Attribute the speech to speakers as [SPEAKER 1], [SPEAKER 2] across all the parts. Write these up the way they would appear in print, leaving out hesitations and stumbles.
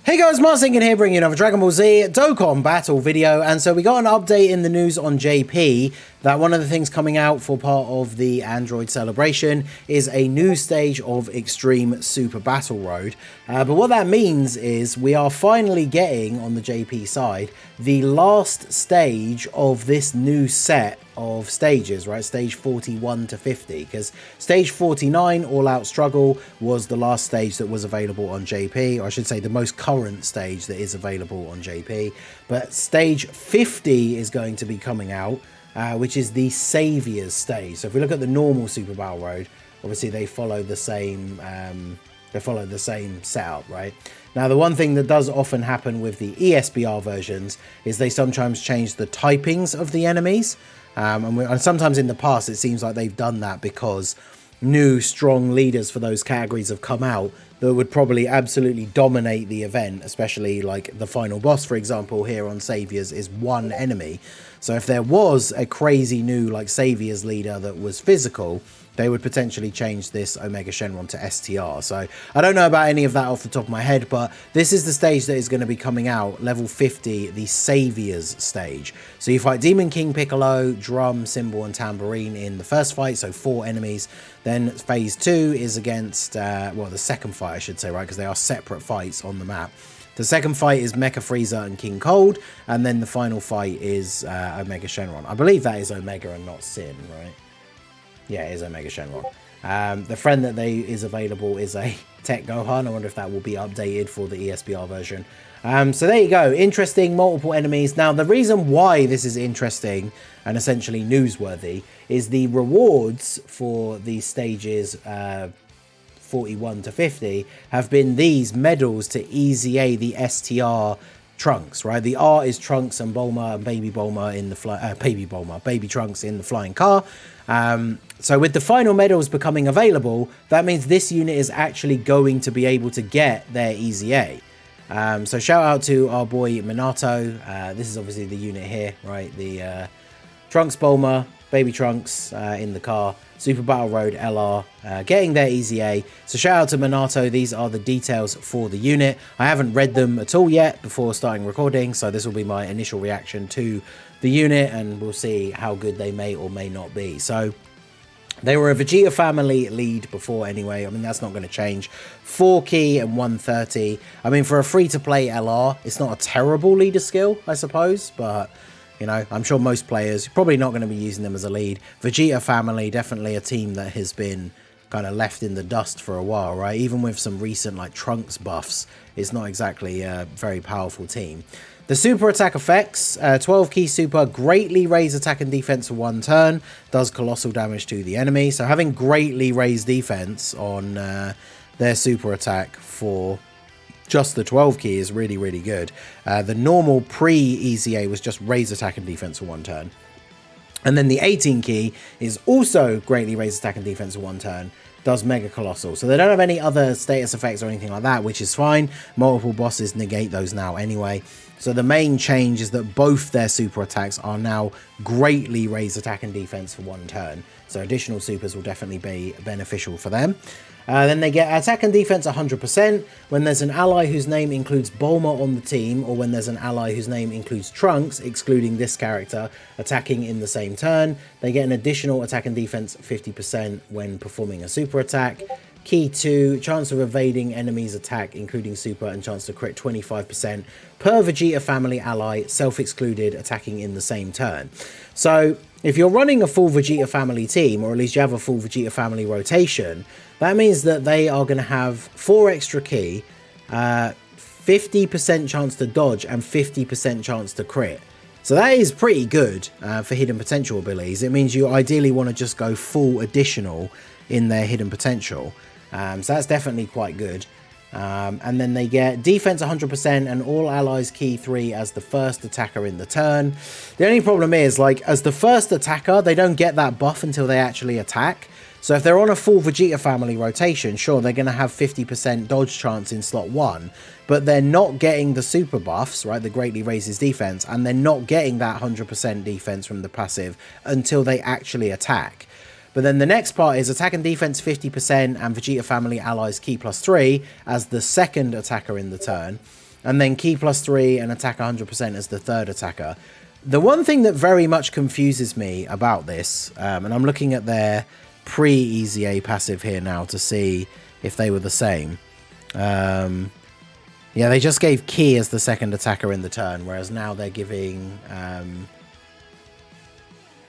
[SPEAKER 1] Hey guys, Marsinkin here bringing you another Dragon Ball Z Dokkan battle video, and so we got an update in the news on JP that one of the things coming out for part of the Android celebration is a new stage of Extreme Super Battle Road. But what that means is we are finally getting, on the JP side, the last stage of this new set of stages, right? Stage 41 to 50, because stage 49, All Out Struggle, was the last stage that was available on JP, or I should say the most current stage that is available on JP. But stage 50 is going to be coming out, which is the Saviors stage. So if we look at the normal Super Battle Road, obviously they follow the same setup, right? Now, the one thing that does often happen with the ESBR versions is they sometimes change the typings of the enemies. And sometimes in the past, it seems like they've done that because new strong leaders for those categories have come out that would probably absolutely dominate the event, especially like the final boss, for example, here on Saviors is one enemy. So if there was a crazy new like Saviors leader that was physical, they would potentially change this Omega Shenron to STR. So I don't know about any of that off the top of my head, but this is the stage that is going to be coming out, level 50, the Saviors stage. So you fight Demon King Piccolo, Drum, Cymbal, and Tambourine in the first fight, so 4 enemies. Then phase 2 is against, well, the second fight, I should say, right, because they are separate fights on the map. The second fight is Mecha Frieza and King Cold, and then the final fight is Omega Shenron. I believe that is Omega and not Sin, right? Yeah, it is Omega Shenron. The friend that is available is a Tech Gohan. I wonder if that will be updated for the ESBR version. So there you go. Interesting, multiple enemies. Now, the reason why this is interesting and essentially newsworthy is the rewards for these stages 41 to 50 have been these medals to EZA the STR Trunks, right? The R is Trunks and Bulma and Baby Bulma in the Baby Trunks in the flying car. So with the final medals becoming available, that means this unit is actually going to be able to get their EZA. So shout out to our boy Minato. This is obviously the unit here, right? The Trunks Bulma, Baby Trunks in the car, Super Battle Road LR getting their EZA. So shout out to Minato. These are the details for the unit. I haven't read them at all yet before starting recording, so this will be my initial reaction to the unit, and we'll see how good they may or may not be. So they were a Vegeta family lead before anyway. I mean, that's not going to change. 4 key and 130. I mean, for a free-to-play LR, it's not a terrible leader skill, I suppose, but you know, I'm sure most players probably not going to be using them as a lead. Vegeta family, definitely a team that has been kind of left in the dust for a while, right? Even with some recent like Trunks buffs, it's not exactly a very powerful team. The super attack effects, 12 key super, greatly raise attack and defense for 1 turn, does colossal damage to the enemy. So having greatly raised defense on their super attack for just the 12 key is really, really good. The normal pre-EZA was just raise attack and defense for 1 turn. And then the 18 key is also greatly raise attack and defense for 1 turn, does Mega Colossal. So they don't have any other status effects or anything like that, which is fine. Multiple bosses negate those now anyway. So the main change is that both their super attacks are now greatly raise attack and defense for 1 turn. So additional supers will definitely be beneficial for them. Then they get attack and defense 100% when there's an ally whose name includes Bulma on the team, or when there's an ally whose name includes Trunks, excluding this character, attacking in the same turn. They get an additional attack and defense 50% when performing a super attack. Key 2, chance of evading enemies' attack, including super, and chance to crit 25% per Vegeta family ally, self-excluded, attacking in the same turn. So if you're running a full Vegeta family team, or at least you have a full Vegeta family rotation, that means that they are going to have 4 extra key, 50% chance to dodge, and 50% chance to crit. So that is pretty good for hidden potential abilities. It means you ideally want to just go full additional in their hidden potential. So that's definitely quite good. And then they get defense 100% and all allies key 3 as the first attacker in the turn. The only problem is, like, as the first attacker, they don't get that buff until they actually attack. So if they're on a full Vegeta family rotation, sure, they're going to have 50% dodge chance in slot 1, but they're not getting the super buffs, right, that greatly raises defense, and they're not getting that 100% defense from the passive until they actually attack. But then the next part is attack and defense 50% and Vegeta family allies key +3 as the second attacker in the turn. and then ki +3 and attack 100% as the third attacker. The one thing that very much confuses me about this, and I'm looking at their pre-EZA passive here now to see if they were the same. Yeah, they just gave ki as the second attacker in the turn, whereas now they're giving...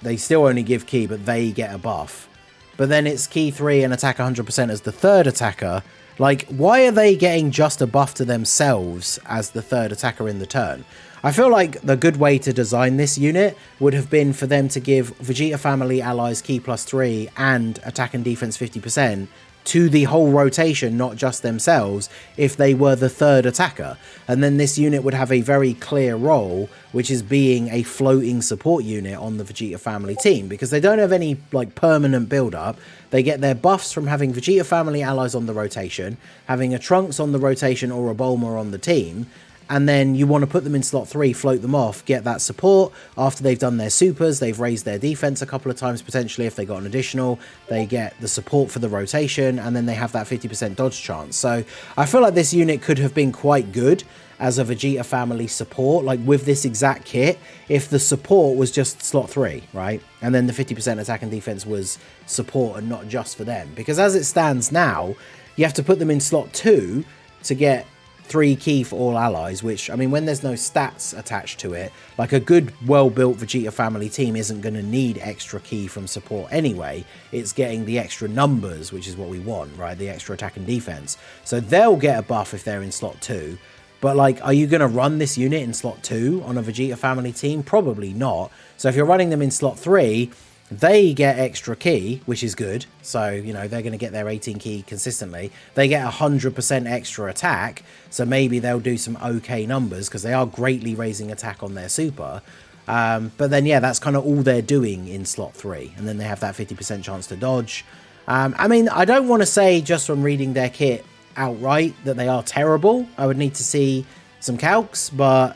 [SPEAKER 1] they still only give ki, but they get a buff. But then it's ki 3 and attack 100% as the third attacker. Like, why are they getting just a buff to themselves as the third attacker in the turn? I feel like the good way to design this unit would have been for them to give Vegeta family allies ki +3 and attack and defense 50% to the whole rotation, not just themselves, if they were the third attacker. And then this unit would have a very clear role, which is being a floating support unit on the Vegeta family team, because they don't have any like permanent build-up. They get their buffs from having Vegeta family allies on the rotation, having a Trunks on the rotation or a Bulma on the team, and then you want to put them in slot 3, float them off, get that support. After they've done their supers, they've raised their defense a couple of times potentially. If they got an additional, they get the support for the rotation, and then they have that 50% dodge chance. So I feel like this unit could have been quite good as a Vegeta family support, like with this exact kit, if the support was just slot 3, right? And then the 50% attack and defense was support and not just for them. Because as it stands now, you have to put them in slot 2 to get 3 ki for all allies, which, I mean, when there's no stats attached to it, like a good, well-built Vegeta family team isn't going to need extra ki from support anyway. It's getting the extra numbers, which is what we want, right? The extra attack and defense. So they'll get a buff if they're in slot 2. But, like, are you going to run this unit in slot 2 on a Vegeta family team? Probably not. So if you're running them in slot 3... they get extra ki, which is good. So, you know, they're going to get their 18 ki consistently. They get 100% extra attack. So maybe they'll do some okay numbers because they are greatly raising attack on their super. But then, yeah, that's kind of all they're doing in slot 3. And then they have that 50% chance to dodge. I mean, I don't want to say just from reading their kit outright that they are terrible. I would need to see some calcs, but...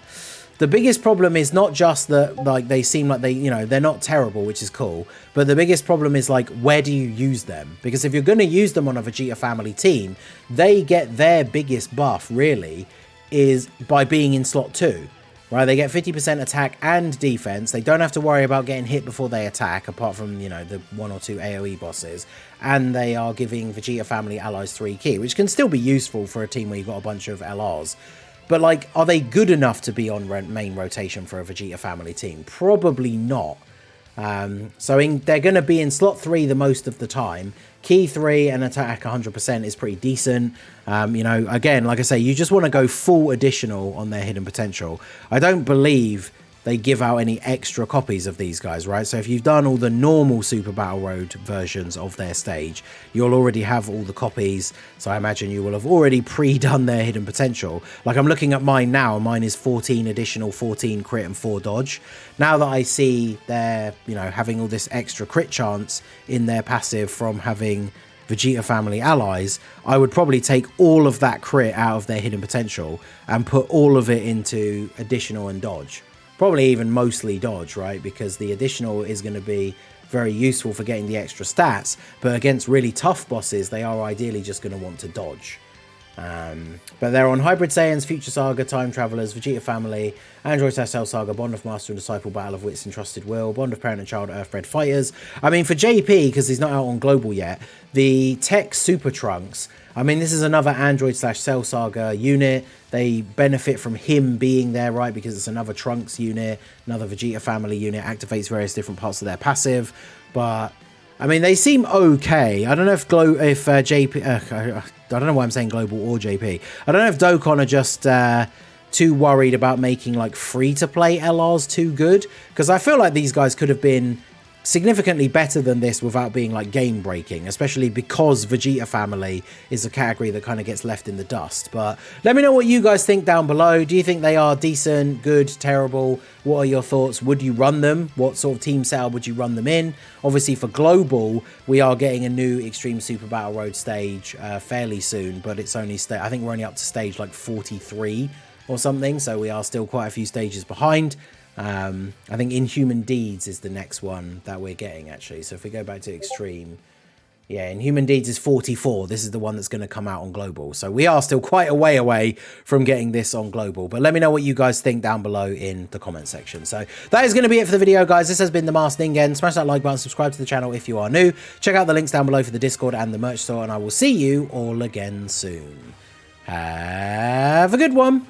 [SPEAKER 1] the biggest problem is not just that, like, they seem like they, you know, they're not terrible, which is cool. But the biggest problem is, like, where do you use them? Because if you're going to use them on a Vegeta family team, they get their biggest buff, really, is by being in slot 2. Right? They get 50% attack and defense. They don't have to worry about getting hit before they attack, apart from, you know, the 1 or 2 AoE bosses. And they are giving Vegeta family allies 3 ki, which can still be useful for a team where you've got a bunch of LRs. But, like, are they good enough to be on main rotation for a Vegeta family team? Probably not. They're going to be in slot 3 the most of the time. Ki 3 and attack 100% is pretty decent. You know, again, like I say, you just want to go full additional on their hidden potential. I don't believe they give out any extra copies of these guys, right? So if you've done all the normal Super Battle Road versions of their stage, you'll already have all the copies. So I imagine you will have already pre-done their hidden potential. Like, I'm looking at mine now. Mine is 14 additional, 14 crit and 4 dodge. Now that I see they're, you know, having all this extra crit chance in their passive from having Vegeta family allies, I would probably take all of that crit out of their hidden potential and put all of it into additional and dodge. Probably even mostly dodge, right? Because the additional is going to be very useful for getting the extra stats, but against really tough bosses, they are ideally just going to want to dodge. But they're on Hybrid Saiyans, Future Saga, Time Travelers, Vegeta Family, Android Cell Saga, Bond of Master and Disciple, Battle of Wits and Trusted Will, Bond of Parent and Child, Earthbred Fighters. I mean, for JP, because he's not out on Global yet, the Tech Super Trunks, I mean, this is another Android/Cell Saga unit. They benefit from him being there, right? Because it's another Trunks unit, another Vegeta Family unit, activates various different parts of their passive. But, I mean, they seem okay. I don't know if JP... I don't know why I'm saying Global or JP. I don't know if Dokkan are just too worried about making, like, free-to-play LRs too good. Because I feel like these guys could have been significantly better than this without being, like, game-breaking. Especially because Vegeta Family is a category that kind of gets left in the dust. But let me know what you guys think down below. Do you think they are decent, good, terrible? What are your thoughts? Would you run them? What sort of team setup would you run them in? Obviously, for Global, we are getting a new Extreme Super Battle Road stage fairly soon. But it's only... I think we're only up to stage, like, 43 or something. So we are still quite a few stages behind. I think Inhuman Deeds is the next one that we're getting, actually. So if we go back to Extreme, Yeah, and Human Deeds is 44. This is the one that's going to come out on global. So we are still quite a way away from getting this on global. But let me know what you guys think down below in the comment section. So that is going to be it for the video, guys. This has been The Masked Ningen. Smash that like button, subscribe to the channel if you are new. Check out the links down below for the Discord and the merch store. And I will see you all again soon. Have a good one.